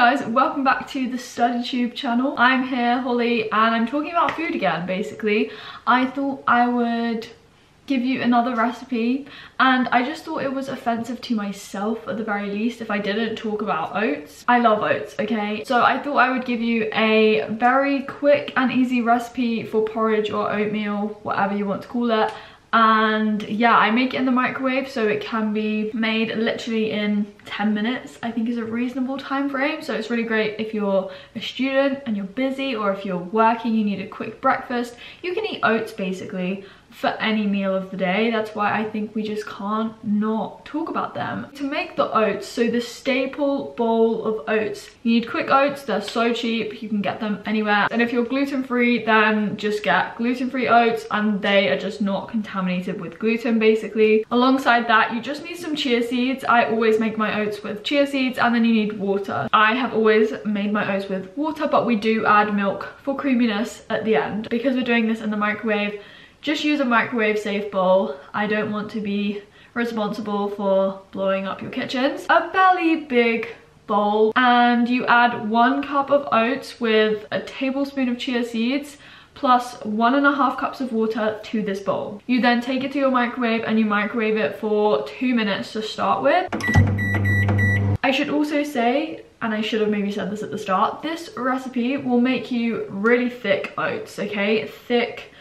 guys, welcome back to the StudyTube channel. I'm here, Holly, and I'm talking about food again, basically. I thought I would give you another recipe, and I just thought it was offensive to myself at the very least if I didn't talk about oats. I love oats, okay? So I thought I would give you a very quick and easy recipe for porridge or oatmeal, whatever you want to call it. And yeah, I make it in the microwave, so it can be made literally in 10 minutes, I think is a reasonable time frame. So it's really great if you're a student and you're busy, or if you're working, you need a quick breakfast. You can eat oats basically for any meal of the day. That's why I think we just can't not talk about them. To make the oats, so the staple bowl of oats, you need quick oats. They're so cheap, you can get them anywhere. And if you're gluten-free, then just get gluten-free oats, and they are just not contaminated with gluten basically. Alongside that, you just need some chia seeds. I always make my oats with chia seeds, and then you need water. I have always made my oats with water, but we do add milk for creaminess at the end. Because we're doing this in the microwave, just use a microwave safe bowl. I don't want to be responsible for blowing up your kitchens. A fairly big bowl, and you add 1 cup of oats with a tablespoon of chia seeds plus 1.5 cups of water to this bowl. You then take it to your microwave and you microwave it for 2 minutes to start with. I should also say, and I should have maybe said this at the start, this recipe will make you really thick oats, okay? Thick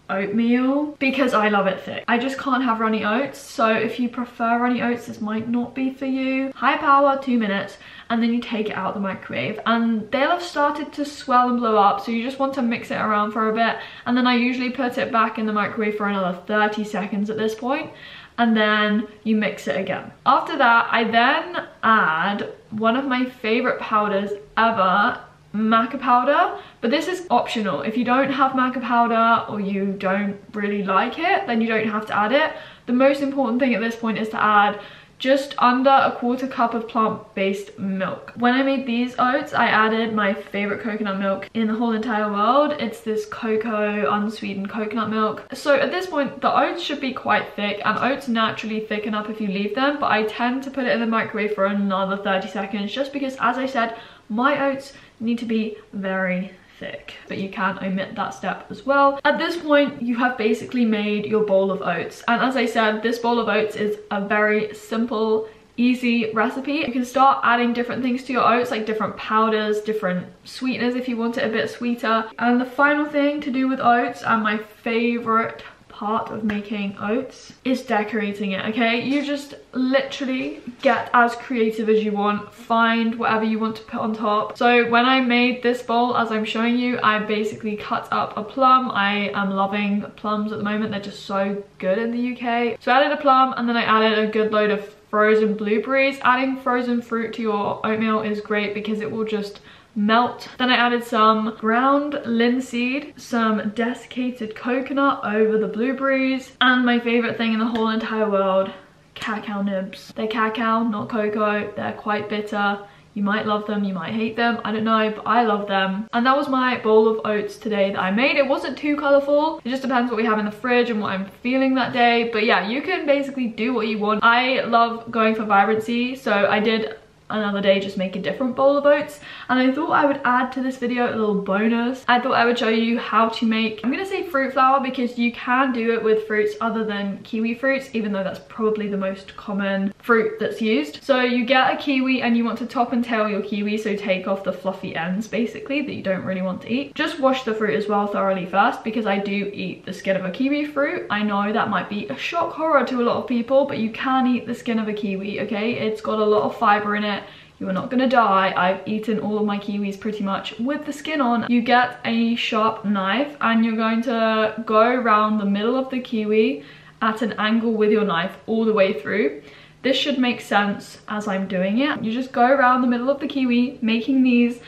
oatmeal, because I love it thick. I just can't have runny oats, so if you prefer runny oats, this might not be for you. High power, 2 minutes, and then you take it out of the microwave, and they'll have started to swell and blow up, so you just want to mix it around for a bit, and then I usually put it back in the microwave for another 30 seconds at this point, and then you mix it again. After that, I then add one of my favorite powders ever, maca powder, but this is optional. If you don't have maca powder, or you don't really like it, then you don't have to add it. The most important thing at this point is to add just under 1/4 cup of plant-based milk. When I made these oats, I added my favorite coconut milk in the whole entire world. It's this cocoa unsweetened coconut milk. So at this point, the oats should be quite thick, and oats naturally thicken up if you leave them, but I tend to put it in the microwave for another 30 seconds just because, as I said, my oats need to be very thick, but you can omit that step as well. At this point, you have basically made your bowl of oats, and as I said, this bowl of oats is a very simple, easy recipe. You can start adding different things to your oats, like different powders, different sweeteners if you want it a bit sweeter. And the final thing to do with oats, and my favorite part of making oats, is decorating it, okay? You just literally get as creative as you want, find whatever you want to put on top. So when I made this bowl, as I'm showing you, I basically cut up a plum. I am loving plums at the moment, they're just so good in the UK. So I added a plum, and then I added a good load of frozen blueberries. Adding frozen fruit to your oatmeal is great because it will just melt. Then I added some ground linseed, some desiccated coconut over the blueberries, and my favorite thing in the whole entire world, cacao nibs. They're cacao, not cocoa. They're quite bitter. You might love them, you might hate them, I don't know, but I love them. And that was my bowl of oats today that I made. It wasn't too colourful. It just depends what we have in the fridge and what I'm feeling that day. But yeah, you can basically do what you want. I love going for vibrancy, so I did another day just make a different bowl of oats, and I thought I would add to this video a little bonus. I thought I would show you how to make, I'm gonna say fruit flour, because you can do it with fruits other than kiwi fruits, even though that's probably the most common fruit that's used. So you get a kiwi and you want to top and tail your kiwi, so take off the fluffy ends basically that you don't really want to eat. Just wash the fruit as well thoroughly first, because I do eat the skin of a kiwi fruit. I know that might be a shock horror to a lot of people, but you can eat the skin of a kiwi, okay? It's got a lot of fiber in it. You are not gonna die. I've eaten all of my kiwis pretty much with the skin on. You get a sharp knife, and you're going to go around the middle of the kiwi at an angle with your knife all the way through. This should make sense as I'm doing it. You just go around the middle of the kiwi, making these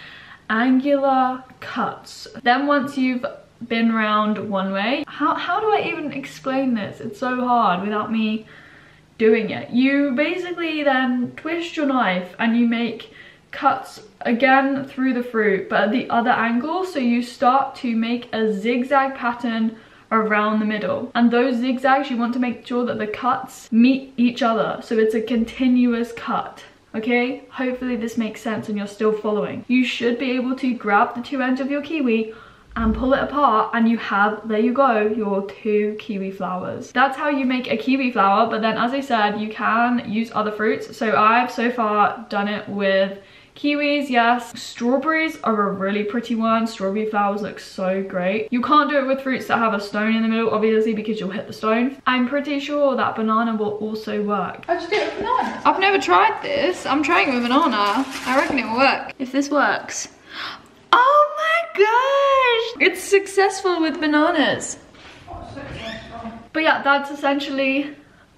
angular cuts. Then once you've been round one way, how do I even explain this? It's so hard without me doing it. You basically then twist your knife and you make cuts again through the fruit, but at the other angle. So you start to make a zigzag pattern around the middle, and those zigzags, you want to make sure that the cuts meet each other, so it's a continuous cut. okay? Hopefully this makes sense and you're still following. You should be able to grab the two ends of your kiwi and pull it apart, and you have, there you go, your 2 kiwi flowers. That's how you make a kiwi flower, but then as I said, you can use other fruits. So I've so far done it with kiwis, yes. Strawberries are a really pretty one. Strawberry flowers look so great. You can't do it with fruits that have a stone in the middle, obviously, because you'll hit the stone. I'm pretty sure that banana will also work. I just do it with bananas. I've never tried this. I'm trying it with banana. I reckon it will work. If this works. Oh my gosh! It's successful with bananas. But yeah, that's essentially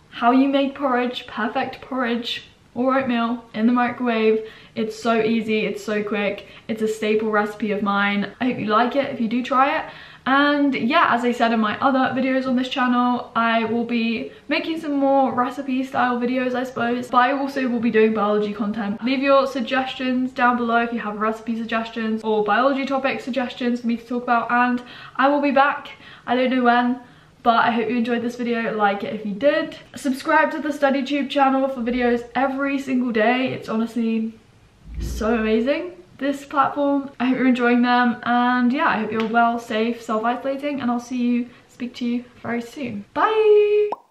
how you make porridge, perfect porridge or oatmeal in the microwave. It's so easy, it's so quick, it's a staple recipe of mine. I hope you like it if you do try it. And yeah, as I said in my other videos on this channel, I will be making some more recipe style videos, I suppose, but I also will be doing biology content. Leave your suggestions down below if you have recipe suggestions or biology topic suggestions for me to talk about, and I will be back. I don't know when, but I hope you enjoyed this video. Like it if you did. Subscribe to the StudyTube channel for videos every single day. It's honestly so amazing, this platform. I hope you're enjoying them, and yeah, I hope you're well, safe, self-isolating, and I'll speak to you very soon. Bye!